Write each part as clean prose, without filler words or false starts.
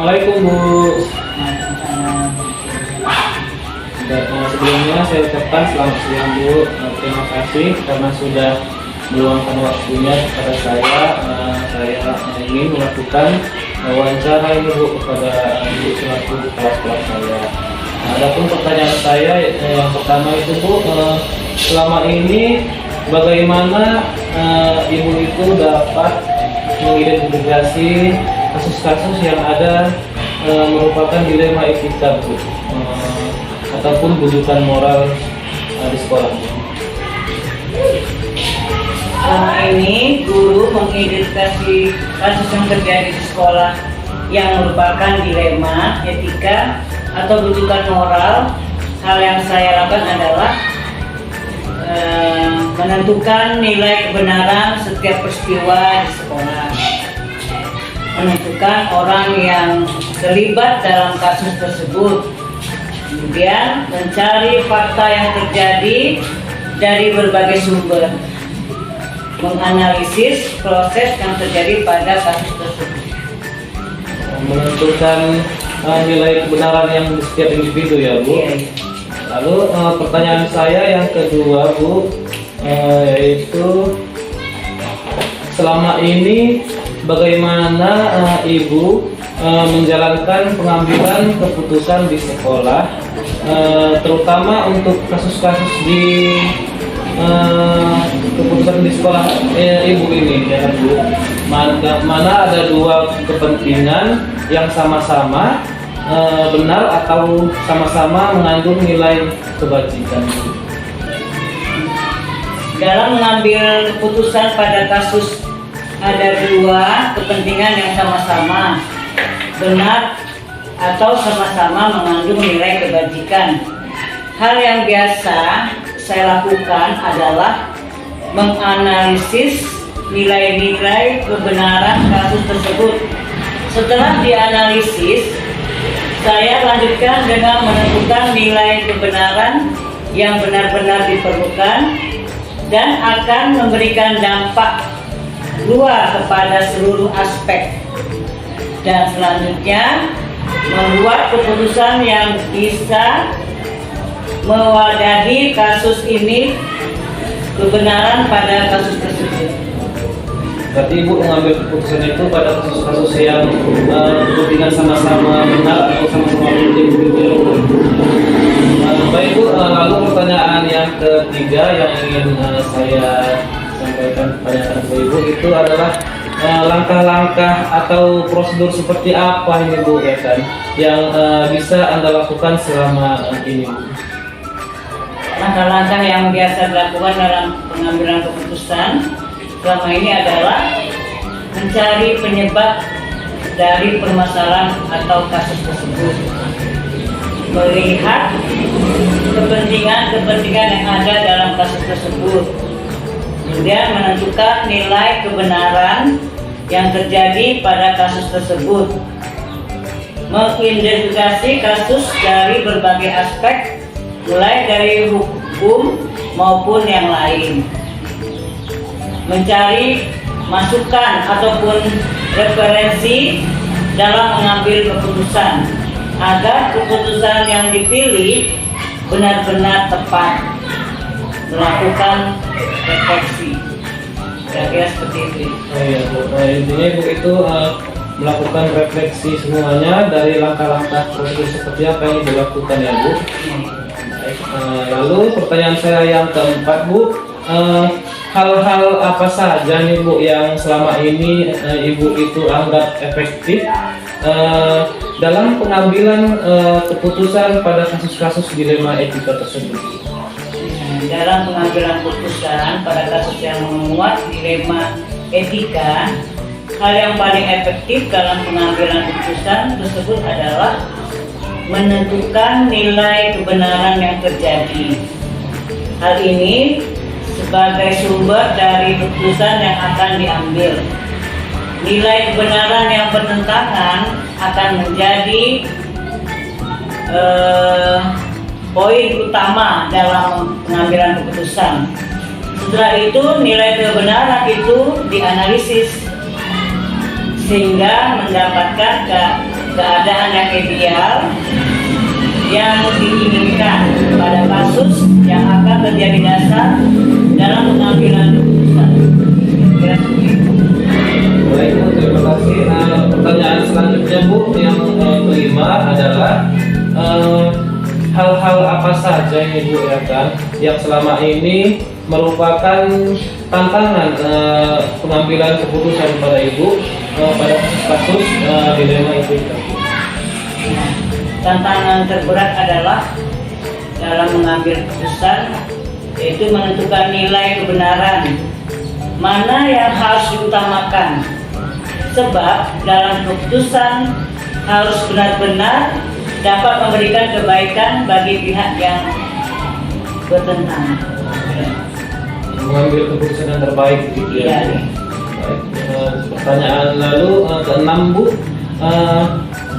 Assalamualaikum Bu. Sebelumnya saya ucapkan selamat siang Bu. Terima kasih karena sudah meluangkan waktunya kepada saya. Saya ingin melakukan wawancara ini Bu kepada Ibu selaku kepala sekolah saya. Adapun pertanyaan saya yang pertama itu Bu, selama ini bagaimana Ibu itu dapat mengidentifikasi kasus-kasus yang ada merupakan dilema etika Bu, ataupun bujukan moral di sekolah. Selama ini guru mengidentifikasi kasus yang terjadi di sekolah yang merupakan dilema etika atau bujukan moral. Hal yang saya lakukan adalah menentukan nilai kebenaran setiap peristiwa di sekolah, menentukan orang yang terlibat dalam kasus tersebut, kemudian mencari fakta yang terjadi dari berbagai sumber, menganalisis proses yang terjadi pada kasus tersebut, Menentukan nilai kebenaran yang di setiap individu ya Bu. Lalu pertanyaan saya yang kedua Bu, yaitu selama ini bagaimana Ibu menjalankan pengambilan keputusan di sekolah, terutama untuk kasus-kasus di keputusan di sekolah Ibu ini ya Bu. Mana ada dua kepentingan yang sama-sama benar atau sama-sama mengandung nilai kebajikan. Dalam mengambil keputusan pada kasus ada dua kepentingan yang sama-sama benar atau sama-sama mengandung nilai kebajikan. Hal yang biasa saya lakukan adalah menganalisis nilai-nilai kebenaran kasus tersebut. Setelah dianalisis, saya lanjutkan dengan menentukan nilai kebenaran yang benar-benar diperlukan dan akan memberikan dampak luar kepada seluruh aspek, dan selanjutnya membuat keputusan yang bisa mewadahi kasus ini, kebenaran pada kasus tersebut. Berarti Ibu mengambil keputusan itu pada kasus-kasus yang kepentingan sama-sama benar atau sama-sama penting. Baik Bu, lalu pertanyaan yang ketiga yang ingin saya sampaikan kepada Ibu itu adalah langkah-langkah atau prosedur seperti apa ini Bu ya kan yang bisa Anda lakukan selama ini Bu? Langkah-langkah yang biasa dilakukan dalam pengambilan keputusan selama ini adalah mencari penyebab dari permasalahan atau kasus tersebut, melihat kepentingan yang ada dalam kasus tersebut, kemudian menentukan nilai kebenaran yang terjadi pada kasus tersebut, mengidentifikasi kasus dari berbagai aspek mulai dari hukum maupun yang lain, mencari masukan ataupun referensi dalam mengambil keputusan agar keputusan yang dipilih benar-benar tepat, melakukan refleksi. Kira-kira seperti itu. Iya Bu, intinya Bu itu melakukan refleksi semuanya dari langkah-langkah prosedur seperti apa yang dilakukan ya Bu. Lalu pertanyaan saya yang keempat Bu, hal-hal apa saja nih Bu yang selama ini Ibu itu anggap efektif dalam pengambilan keputusan pada kasus-kasus dilema etika tersebut? Dalam pengambilan keputusan pada kasus yang memuat dilema etika, hal yang paling efektif dalam pengambilan keputusan tersebut adalah menentukan nilai kebenaran yang terjadi. Hal ini sebagai sumber dari keputusan yang akan diambil. Nilai kebenaran yang bertentangan akan menjadi poin utama dalam pengambilan keputusan. Setelah itu nilai kebenaran itu dianalisis sehingga mendapatkan keadaan yang ideal yang diinginkan pada kasus yang akan menjadi dasar dalam pengambilan keputusan. Kira-kira begitu. Baik Bu, terima kasih. Pertanyaan selanjutnya Bu, yang kelima adalah hal-hal apa saja yang Ibu ya kan yang selama ini merupakan tantangan pengambilan keputusan pada Ibu pada kasus dilema etika. Tantangan terberat adalah dalam mengambil keputusan yaitu menentukan nilai kebenaran mana yang harus diutamakan, sebab dalam keputusan harus benar-benar dapat memberikan kebaikan bagi pihak yang bertentangan. Mengambil keputusan yang terbaik gitu ya. Iya. Baik, pertanyaan lalu keenam Bu,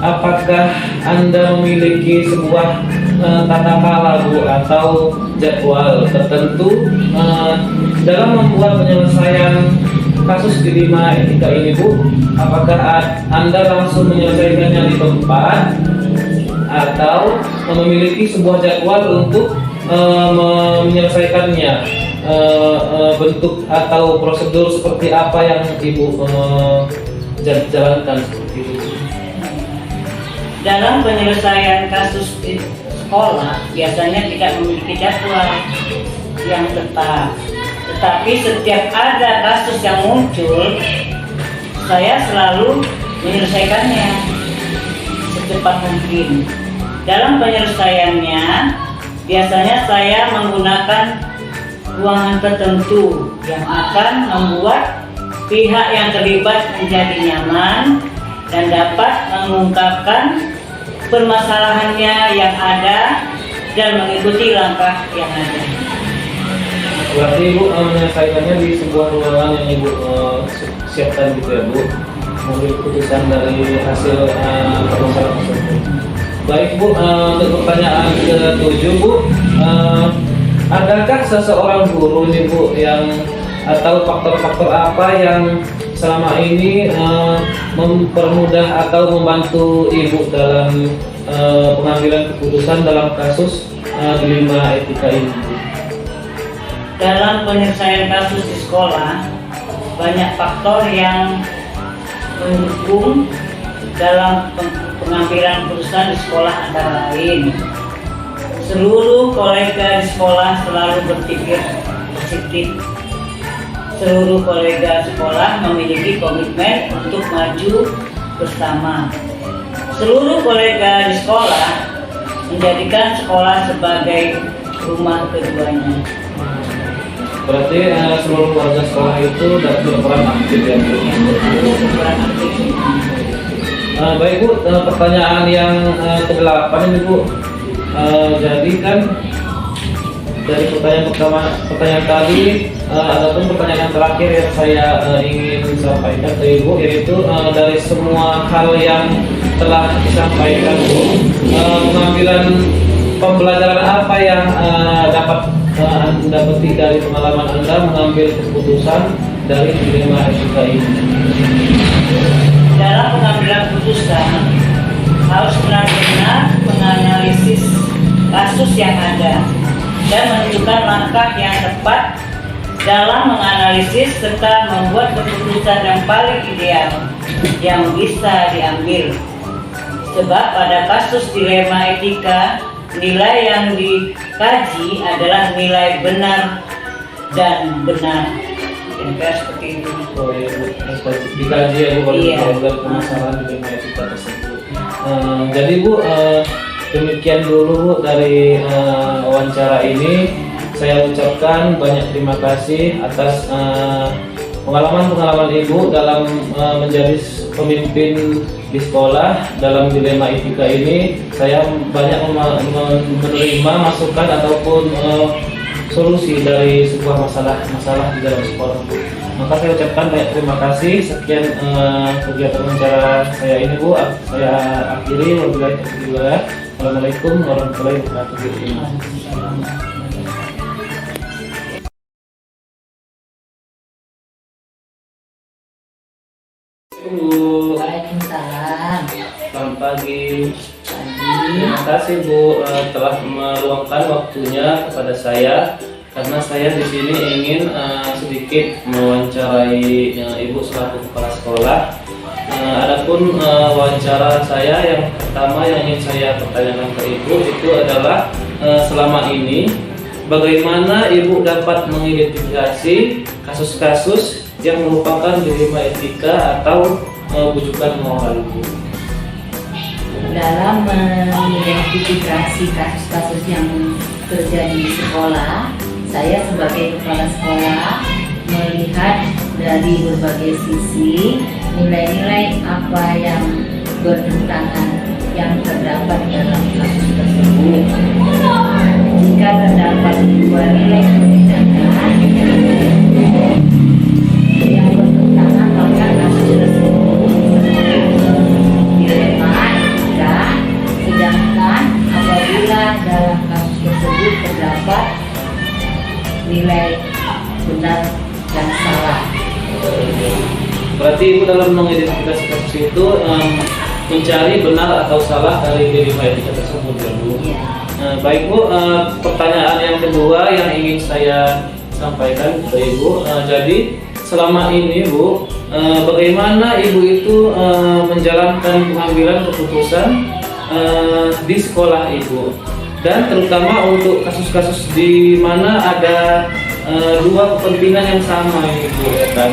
apakah Anda memiliki sebuah tata cara Bu atau jadwal tertentu dalam membuat penyelesaian kasus dilema etika ini Bu? Apakah Anda langsung menyelesaikannya di tempat atau memiliki sebuah jadwal untuk menyelesaikannya? Bentuk atau prosedur seperti apa yang Ibu jalankan seperti itu? Dalam penyelesaian kasus di sekolah biasanya tidak memiliki jadwal yang tetap, tetapi setiap ada kasus yang muncul, saya selalu menyelesaikannya secepat mungkin. Dalam penyelesaiannya biasanya saya menggunakan ruangan tertentu yang akan membuat pihak yang terlibat menjadi nyaman dan dapat mengungkapkan permasalahannya yang ada dan mengikuti langkah yang ada. Berarti Ibu menyelesaikannya di sebuah ruangan yang Ibu siapkan gitu ya Bu, mengambil keputusan dari hasil permasalahan tersebut. Baik Bu, untuk pertanyaan ke-7 Bu, adakah seseorang guru nih Bu yang atau faktor-faktor apa yang selama ini mempermudah atau membantu Ibu dalam pengambilan keputusan dalam kasus dilema etika ini? Dalam penyelesaian kasus di sekolah, banyak faktor yang mendukung dalam pengambilan keputusan di sekolah, antara lain seluruh kolega di sekolah selalu berpikir positif. Seluruh kolega sekolah memiliki komitmen untuk maju bersama. Seluruh kolega di sekolah menjadikan sekolah sebagai rumah keduanya. Berarti seluruh warga sekolah itu berperan aktif ya Bu? Berperan aktif. Baik Bu, pertanyaan yang ke-8 ini Bu. Jadi kan dari pertanyaan tadi ataupun pertanyaan terakhir yang saya ingin sampaikan ke Ibu, yaitu dari semua hal yang telah disampaikan Bu, pengambilan pembelajaran apa yang dapat Anda petik dari pengalaman Anda mengambil keputusan dari dilema etika ini? Dalam pengambilan keputusan harus benar-benar menganalisis kasus yang ada dan menentukan langkah yang tepat dalam menganalisis serta membuat keputusan yang paling ideal yang bisa diambil. Sebab pada kasus dilema etika, nilai yang dikaji adalah nilai benar dan benar. Kira-kira seperti itu. Oh iya Bu, dikaji ya Bu kalau Iya. permasalahan dilema etika tersebut. Jadi Bu, demikian dulu Bu dari wawancara ini. Saya ucapkan banyak terima kasih atas pengalaman-pengalaman Ibu dalam menjadi pemimpin di sekolah dalam dilema etika ini. Saya banyak menerima masukan ataupun solusi dari sebuah masalah di dalam sekolah Bu. Maka saya ucapkan banyak terima kasih. Sekian kegiatan wawancara saya ini Bu. Saya akhiri. Wabillahi taufiq. Assalamualaikum warahmatullahi wabarakatuh. Waalaikumsalam. Salam selamat pagi. Terima kasih Bu telah meluangkan waktunya kepada saya karena saya di sini ingin sedikit mewawancarai Ibu selaku kepala sekolah. Adapun wawancara saya yang pertama yang ingin saya pertanyakan ke Ibu itu adalah selama ini bagaimana Ibu dapat mengidentifikasi kasus-kasus yang merupakan dilema etika atau bujukan moral Ibu? Dalam mengidentifikasi kasus-kasus yang terjadi di sekolah, saya sebagai kepala sekolah melihat dari berbagai sisi nilai-nilai apa yang bertentangan yang terdapat dalam kasus tersebut. Jika terdapat dua nilai kebijakan yang bertentangan, maka kasus tersebut dilema etika. Sedangkan apabila dalam kasus tersebut terdapat nilai benar dan salah. Berarti Ibu dalam mengidentifikasi kasus itu mencari benar atau salah dari dilema etika tersebut ya Bu? Ya. Baik Bu, pertanyaan yang kedua yang ingin saya sampaikan ke Ibu, jadi selama ini Bu, bagaimana Ibu itu menjalankan pengambilan keputusan di sekolah Ibu, dan terutama untuk kasus-kasus di mana ada dua kepentingan yang sama Ibu, ya kan?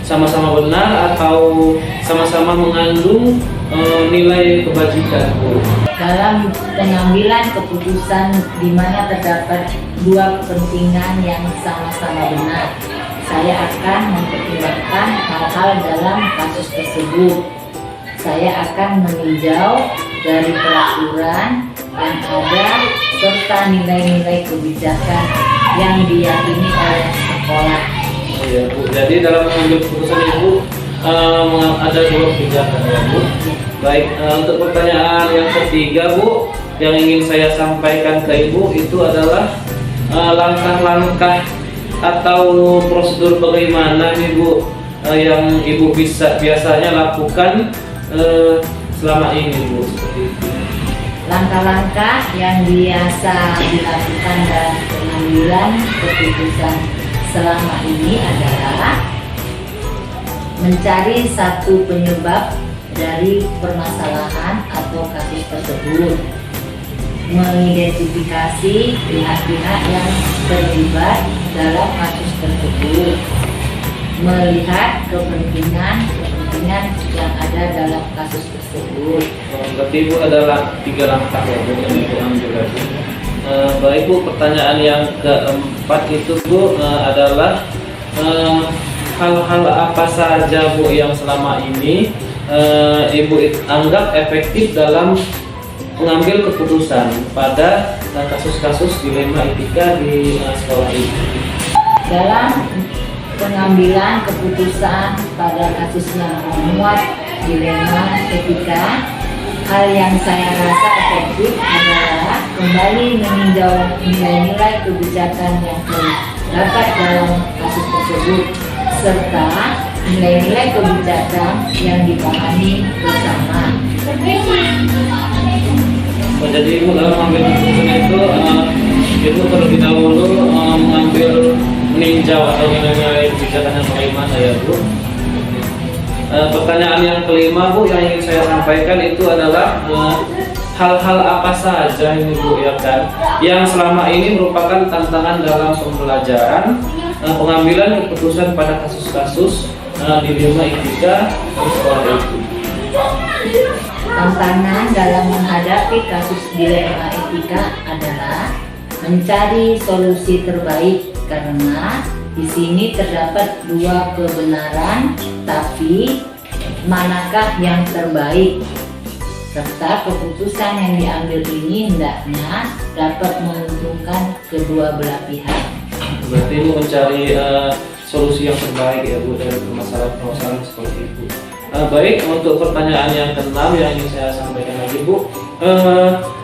Sama-sama benar atau sama-sama mengandung nilai kebajikan Bu. Dalam pengambilan keputusan di mana terdapat dua kepentingan yang sama-sama benar, saya akan mempertimbangkan hal-hal dalam kasus tersebut. Saya akan meninjau dari peraturan yang ada serta nilai-nilai kebijakan yang diyakini oleh sekolah. Ya Bu, jadi dalam mengambil keputusan Ibu ada dua kebijakan ya Bu. Baik, untuk pertanyaan yang ketiga Bu, yang ingin saya sampaikan ke Ibu itu adalah langkah-langkah atau prosedur bagaimana nih Bu yang Ibu biasanya lakukan selama ini Bu, seperti itu. Langkah-langkah yang biasa dilakukan dalam pengambilan keputusan selama ini adalah mencari satu penyebab dari permasalahan atau kasus tersebut, mengidentifikasi pihak-pihak yang terlibat dalam kasus tersebut, melihat kepentingan yang ada dalam kasus tersebut. Berarti Ibu adalah 3 langkah ya Bu yang Ibu ambil tadi. Baik Bu, pertanyaan yang keempat itu Bu adalah hal-hal apa saja Bu yang selama ini Ibu anggap efektif dalam mengambil keputusan pada kasus-kasus dilema etika di sekolah ini? Dalam pengambilan keputusan pada kasus yang memuat dilema etika, hal yang saya rasa efektif adalah kembali meninjau nilai-nilai kebijakan yang terdapat dalam kasus tersebut serta nilai-nilai kebijakan yang dipahami bersama. Jadi Ibu dalam mengambil keputusan itu Ibu terlebih dahulu meninjau atau nilai-nilai kebijakan yang bagaimana ya Bu. Pertanyaan yang kelima Bu yang ingin saya sampaikan itu adalah hal-hal apa saja ini Bu ya kan yang selama ini merupakan tantangan dalam pembelajaran pengambilan keputusan pada kasus-kasus dilema etika di sekolah itu. Tantangan dalam menghadapi kasus dilema etika adalah mencari solusi terbaik karena di sini terdapat dua kebenaran, tapi manakah yang terbaik? Serta keputusan yang diambil ini hendaknya dapat menguntungkan kedua belah pihak. Berarti Ibu mencari solusi yang terbaik ya Bu dari permasalahan seperti itu. Baik, untuk pertanyaan yang keenam yang ingin saya sampaikan lagi Bu,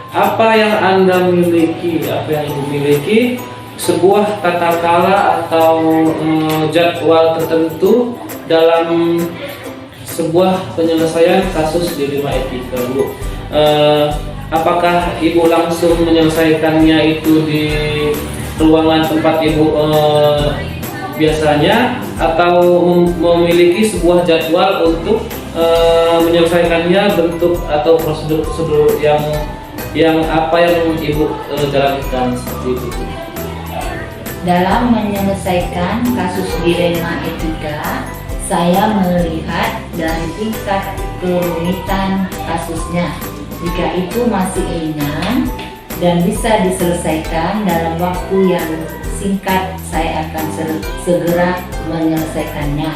apa yang Anda miliki, apa yang Ibu miliki, sebuah tata cara atau jadwal tertentu dalam sebuah penyelesaian kasus dilema etika, Bu. Apakah Ibu langsung menyelesaikannya itu di ruangan tempat Ibu biasanya, atau memiliki sebuah jadwal untuk menyelesaikannya, bentuk atau prosedur yang apa yang Ibu jalankan seperti itu? Dalam menyelesaikan kasus dilema etika, saya melihat dari tingkat kerumitan kasusnya. Jika itu masih ringan dan bisa diselesaikan dalam waktu yang singkat, saya akan segera menyelesaikannya.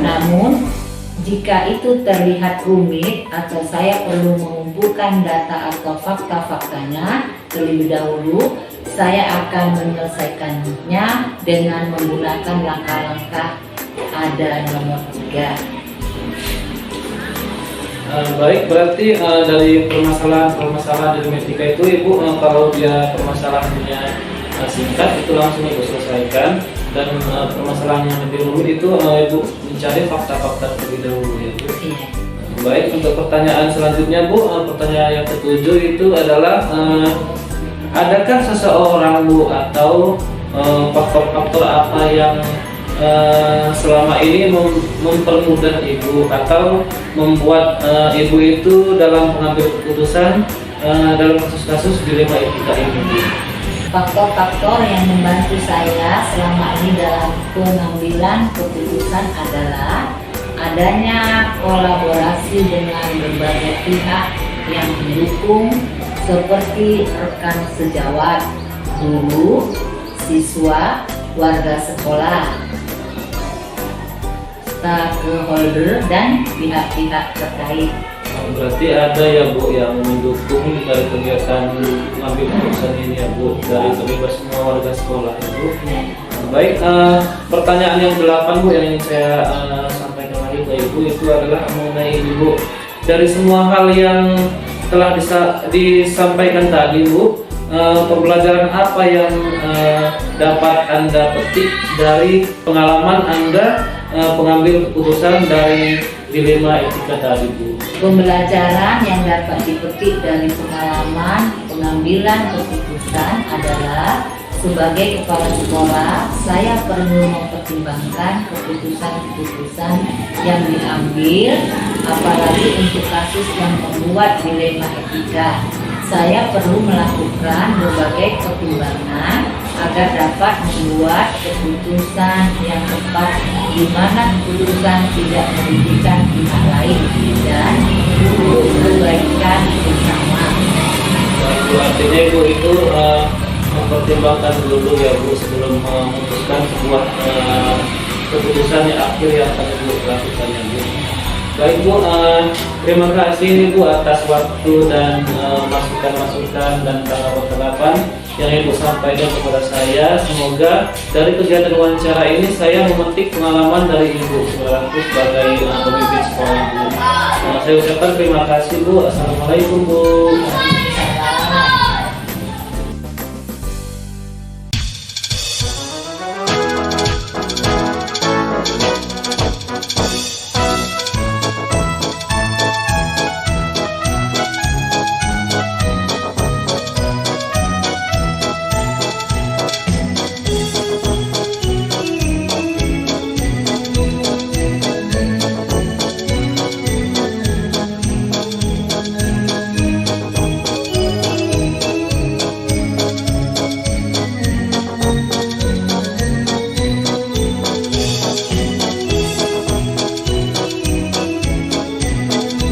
Namun, jika itu terlihat rumit atau saya perlu mengumpulkan data atau fakta-faktanya terlebih dahulu, saya akan menyelesaikannya dengan menggunakan langkah-langkah ada nomor 3. Baik, berarti dari permasalahan dilema etika itu Ibu, kalau dia permasalahannya singkat itu langsung Ibu selesaikan, dan permasalahan yang lebih rumit itu Ibu mencari fakta-fakta terlebih dahulu ya, Bu. Baik, untuk pertanyaan selanjutnya, Bu, pertanyaan yang ketujuh itu adalah adakah seseorang, Bu, atau faktor-faktor apa yang selama ini mempermudah Ibu atau membuat Ibu itu dalam mengambil keputusan dalam kasus-kasus dilema etika ini, Bu? Faktor-faktor yang membantu saya selama ini dalam pengambilan keputusan adalah adanya kolaborasi dengan berbagai pihak yang mendukung, seperti rekan sejawat, guru, siswa, warga sekolah, stakeholder, dan pihak-pihak terkait. Berarti ada ya, Bu, yang mendukung dari kegiatan mengambil keputusan ini ya, Bu, dari terlibat semua warga sekolah ya, Bu. Baik, pertanyaan yang 8, Bu, yang ingin saya sampaikan lagi ke Ibu itu adalah mengenai Ibu, dari semua hal yang telah disampaikan tadi, Bu, pembelajaran apa yang dapat Anda petik dari pengalaman Anda pengambil keputusan dari dilema etika tadi, Bu? Pembelajaran yang dapat dipetik dari pengalaman pengambilan keputusan adalah, sebagai kepala sekolah, saya perlu mempertimbangkan keputusan-keputusan yang diambil, apalagi untuk kasus yang membuat dilema etika. Saya perlu melakukan berbagai pertimbangan agar dapat membuat keputusan yang tepat, di mana keputusan tidak merugikan pihak lain dan untuk kebaikan bersama. Artinya Ibu itu mempertimbangkan dulu ya, Bu, sebelum memutuskan sebuah keputusan yang akhir yang akan Ibu lakukan ya, Bu. Baik, Bu, terima kasih Bu atas waktu dan masukan-masukan dan tanggapan-tanggapan yang Ibu sampaikan kepada saya. Semoga dari kegiatan wawancara ini saya memetik pengalaman dari Ibu selaku sebagai pemimpin sekolah, Bu. Saya ucapkan terima kasih, Bu. Assalamualaikum, Bu.